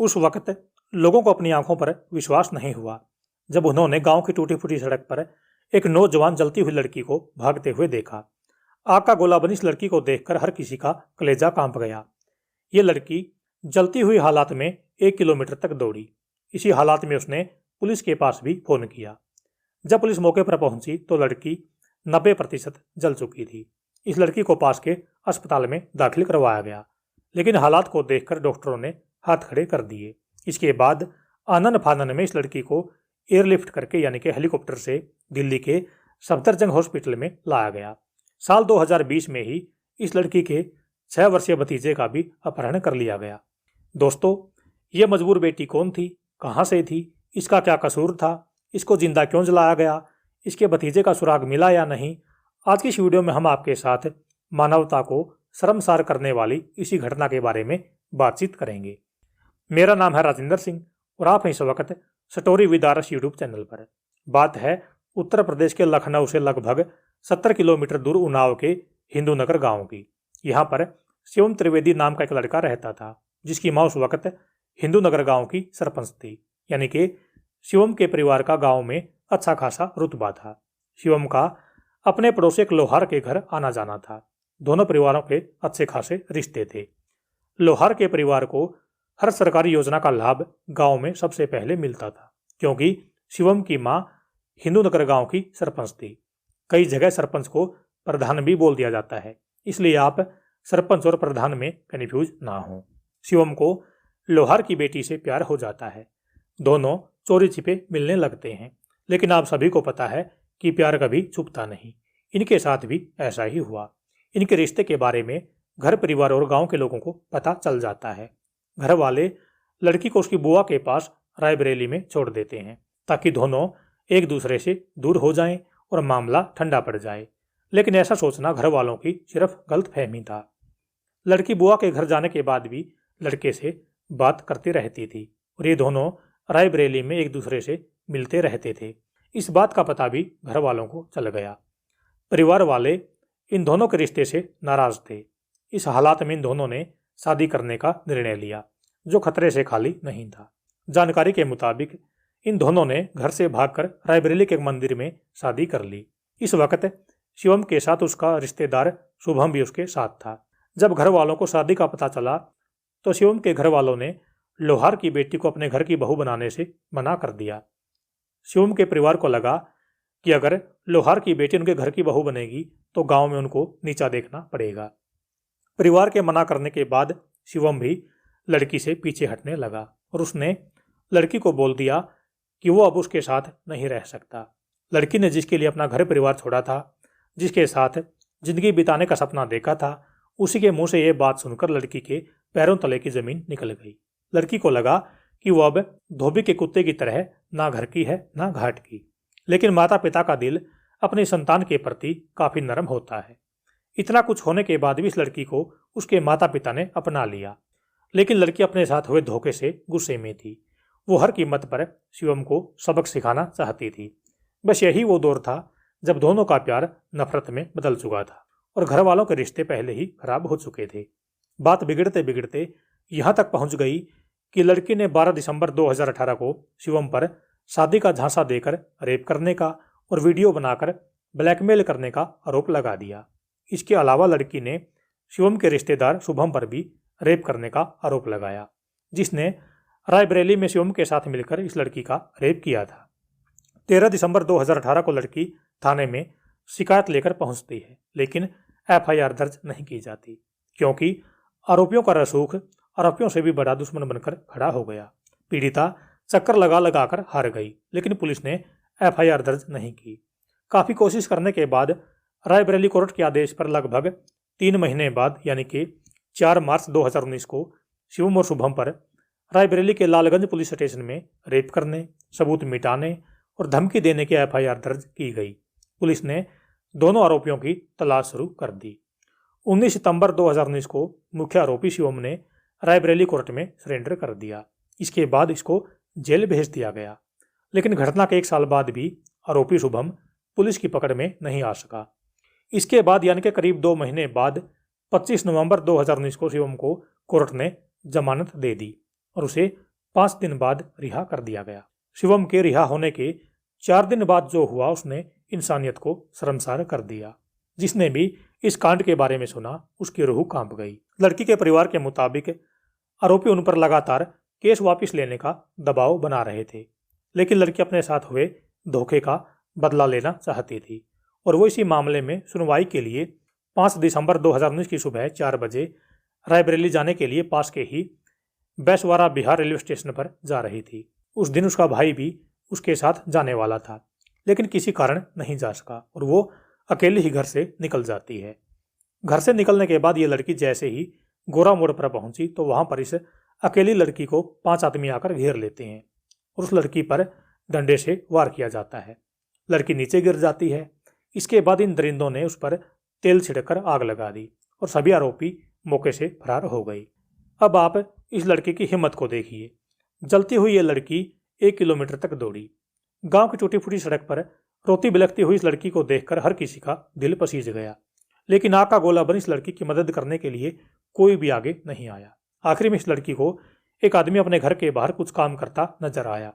उस वक्त लोगों को अपनी आंखों पर विश्वास नहीं हुआ जब उन्होंने गांव की टूटी फूटी सड़क पर एक नौजवान जलती हुई लड़की को भागते हुए देखा। आग का गोला बनी इस लड़की को देखकर हर किसी का कलेजा कांप गया। ये लड़की जलती हुई हालात में 1 किलोमीटर तक दौड़ी। इसी हालात में उसने पुलिस के पास भी फोन किया। जब पुलिस मौके पर पहुंची तो लड़की 90% जल चुकी थी। इस लड़की को पास के अस्पताल में दाखिल करवाया गया, लेकिन हालात को देखकर डॉक्टरों ने हाथ खड़े कर दिए। इसके बाद आनन फानन में इस लड़की को एयरलिफ्ट करके यानी कि हेलीकॉप्टर से दिल्ली के सफदरजंग हॉस्पिटल में लाया गया। साल 2020 में ही इस लड़की के 6 वर्षीय भतीजे का भी अपहरण कर लिया गया। दोस्तों, ये मजबूर बेटी कौन थी, कहाँ से थी, इसका क्या कसूर था, इसको जिंदा क्यों जलाया गया, इसके भतीजे का सुराग मिला या नहीं? आज की इस वीडियो में हम आपके साथ मानवता को शर्मसार करने वाली इसी घटना के बारे में बातचीत करेंगे। मेरा नाम है राजेंद्र सिंह और आप हैं इस वक्त story with Aras YouTube channel पर। बात है उत्तर प्रदेश के लखनऊ से लगभग 70 किलोमीटर दूर उन्नाव के हिंदू नगर गाँव की। यहाँ पर शिवम त्रिवेदी नाम का एक लड़का रहता था, जिसकी माँ उस वक्त हिंदू नगर गाँव की सरपंच थी। यानी कि शिवम के परिवार का गाँव में अच्छा खासा रुतबा था। शिवम का अपने पड़ोसी एक लोहार के घर आना जाना था। दोनों परिवारों के अच्छे खासे रिश्ते थे। लोहार के परिवार को हर सरकारी योजना का लाभ गांव में सबसे पहले मिलता था, क्योंकि शिवम की मां हिंदू नगर गांव की सरपंच थी। कई जगह सरपंच को प्रधान भी बोल दिया जाता है, इसलिए आप सरपंच और प्रधान में कन्फ्यूज ना हो। शिवम को लोहार की बेटी से प्यार हो जाता है। दोनों चोरी छिपे मिलने लगते हैं, लेकिन आप सभी को पता है कि प्यार कभी छुपता नहीं। इनके साथ भी ऐसा ही हुआ। इनके रिश्ते के बारे में घर परिवार और गांव के लोगों को पता चल जाता है। घर वाले लड़की को उसकी बुआ के पास रायबरेली में छोड़ देते हैं, ताकि दोनों एक दूसरे से दूर हो जाएं और मामला ठंडा पड़ जाए। लेकिन ऐसा सोचना घर वालों की सिर्फ गलतफहमी था। लड़की बुआ के घर जाने के बाद भी लड़के से बात करती रहती थी और ये दोनों रायबरेली में एक दूसरे से मिलते रहते थे। इस बात का पता भी घर वालों को चल गया। परिवार वाले इन दोनों के रिश्ते से नाराज थे। इस हालात में इन दोनों ने शादी करने का निर्णय लिया, जो खतरे से खाली नहीं था। जानकारी के मुताबिक इन दोनों ने घर से भागकर रायबरेली के एक मंदिर में शादी कर ली। इस वक्त शिवम के साथ उसका रिश्तेदार शुभम भी उसके साथ था। जब घर वालों को शादी का पता चला तो शिवम के घर वालों ने लोहार की बेटी को अपने घर की बहू बनाने से मना कर दिया। शिवम के परिवार को लगा कि अगर लोहार की बेटी उनके घर की बहू बनेगी तो गांव में उनको नीचा देखना पड़ेगा। परिवार के मना करने के बाद शिवम भी लड़की से पीछे हटने लगा और उसने लड़की को बोल दिया कि वो अब उसके साथ नहीं रह सकता। लड़की ने जिसके लिए अपना घर परिवार छोड़ा था, जिसके साथ जिंदगी बिताने का सपना देखा था, उसी के मुंह से ये बात सुनकर लड़की के पैरों तले की जमीन निकल गई। लड़की को लगा कि वो अब धोबी के कुत्ते की तरह ना घर की है ना घाट की। लेकिन माता पिता का दिल अपनी संतान के प्रति काफी नरम होता है। इतना कुछ होने के बाद भी इस लड़की को उसके माता पिता ने अपना लिया, लेकिन लड़की अपने साथ हुए धोखे से गुस्से में थी। वो हर कीमत पर शिवम को सबक सिखाना चाहती थी। बस यही वो दौर था जब दोनों का प्यार नफरत में बदल चुका था और घर वालों के रिश्ते पहले ही खराब हो चुके थे। बात बिगड़ते बिगड़ते यहाँ तक पहुँच गई कि लड़की ने 12 दिसंबर 2018 को शिवम पर शादी का झांसा देकर रेप करने का और वीडियो बनाकर ब्लैकमेल करने का आरोप लगा दिया। इसके अलावा लड़की ने शिवम के रिश्तेदार शुभम पर भी रेप करने का आरोप लगाया, जिसने रायबरेली में शिवम के साथ मिलकर इस लड़की का रेप किया था। 13 दिसंबर 2018 को लड़की थाने में शिकायत लेकर पहुंचती है, लेकिन एफआईआर दर्ज नहीं की जाती, क्योंकि आरोपियों का रसूख आरोपियों से भी बड़ा दुश्मन बनकर खड़ा हो गया। पीड़िता चक्कर लगा लगा कर हार गई, लेकिन पुलिस ने एफआईआर दर्ज नहीं की। काफ़ी कोशिश करने के बाद रायबरेली कोर्ट के आदेश पर लगभग 3 महीने बाद यानी कि 4 मार्च 2019 को शिवम और शुभम पर रायबरेली के लालगंज पुलिस स्टेशन में रेप करने, सबूत मिटाने और धमकी देने की एफआईआर दर्ज की गई। पुलिस ने दोनों आरोपियों की तलाश शुरू कर दी। 19 सितंबर 2019 को मुख्य आरोपी शिवम ने रायबरेली कोर्ट में सरेंडर कर दिया। इसके बाद इसको जेल भेज दिया गया, लेकिन घटना के 1 साल बाद भी आरोपी शुभम पुलिस की पकड़ में नहीं आ सका। इसके बाद यानी कि करीब 2 महीने बाद 25 नवंबर 2019 को शिवम को कोर्ट ने जमानत दे दी और उसे 5 दिन बाद रिहा कर दिया गया। शिवम के रिहा होने के 4 दिन बाद जो हुआ उसने इंसानियत को शर्मसार कर दिया। जिसने भी इस कांड के बारे में सुना उसकी रूह कांप गई। लड़की के परिवार के मुताबिक आरोपी उन पर लगातार केस वापस लेने का दबाव बना रहे थे, लेकिन लड़की अपने साथ हुए धोखे का बदला लेना चाहती थी और वो इसी मामले में सुनवाई के लिए 5 दिसंबर 2019 की सुबह 4 बजे रायबरेली जाने के लिए पास के ही बैसवारा बिहार रेलवे स्टेशन पर जा रही थी। उस दिन उसका भाई भी उसके साथ जाने वाला था, लेकिन किसी कारण नहीं जा सका और वो अकेली ही घर से निकल जाती है। घर से निकलने के बाद ये लड़की जैसे ही गोरा मोड़ पर पहुंची तो वहां पर इस अकेली लड़की को 5 आदमी आकर घेर लेते हैं और उस लड़की पर डंडे से वार किया जाता है। लड़की नीचे गिर जाती है। इसके बाद इन दरिंदों ने उस पर तेल छिड़कर आग लगा दी और सभी आरोपी मौके से फरार हो गई। अब आप इस लड़के की हिम्मत को देखिए। जलती हुई ये लड़की 1 किलोमीटर तक दौड़ी। गांव की टूटी फूटी सड़क पर रोती बिलखती हुई इस लड़की को देखकर हर किसी का दिल पसीज गया, लेकिन आग का गोला बन इस लड़की की मदद करने के लिए कोई भी आगे नहीं आया। आखिर में इस लड़की को एक आदमी अपने घर के बाहर कुछ काम करता नजर आया।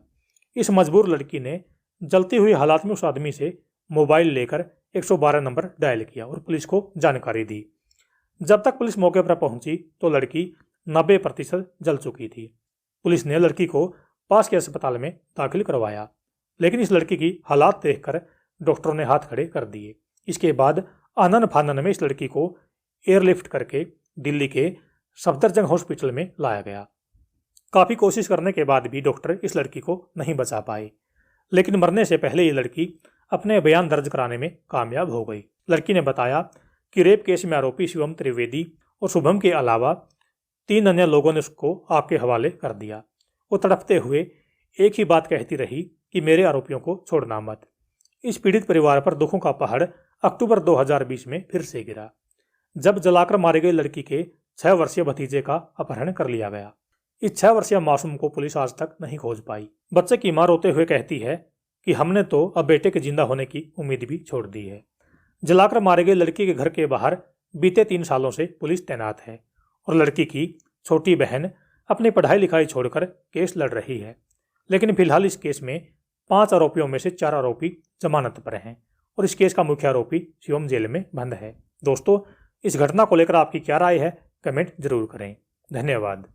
इस मजबूर लड़की ने जलती हुई हालात में उस आदमी से मोबाइल लेकर 112 नंबर डायल किया और पुलिस को जानकारी दी। जब तक पुलिस मौके पर पहुंची तो लड़की 90% जल चुकी थी। पुलिस ने लड़की को पास के अस्पताल में दाखिल करवाया, लेकिन इस लड़की की हालात देखकर डॉक्टरों ने हाथ खड़े कर दिए। इसके बाद आनन फानन में इस लड़की को एयरलिफ्ट करके दिल्ली के सफदरजंग हॉस्पिटल में लाया गया। काफ़ी कोशिश करने के बाद भी डॉक्टर इस लड़की को नहीं बचा पाए, लेकिन मरने से पहले ये लड़की अपने बयान दर्ज कराने में कामयाब हो गई। लड़की ने बताया कि रेप केस में आरोपी शिवम त्रिवेदी और शुभम के अलावा 3 अन्य लोगों ने उसको आग के हवाले कर दिया। वो तड़पते हुए एक ही बात कहती रही कि मेरे आरोपियों को छोड़ना मत। इस पीड़ित परिवार पर दुखों का पहाड़ अक्टूबर 2020 में फिर से गिरा, जब जलाकर मारे गए लड़की के 6 वर्षीय भतीजे का अपहरण कर लिया गया। इस 6 वर्षीय मासूम को पुलिस आज तक नहीं खोज पाई। बच्चे की मां रोते हुए कहती है कि हमने तो अब बेटे के जिंदा होने की उम्मीद भी छोड़ दी है। जलाकर मारे गए लड़की के घर के बाहर बीते 3 सालों से पुलिस तैनात है और लड़की की छोटी बहन अपनी पढ़ाई लिखाई छोड़कर केस लड़ रही है, लेकिन फिलहाल इस केस में 5 आरोपियों में से 4 आरोपी जमानत पर हैं और इस केस का मुख्य आरोपी शिवम जेल में बंद है। दोस्तों, इस घटना को लेकर आपकी क्या राय है, कमेंट जरूर करें। धन्यवाद।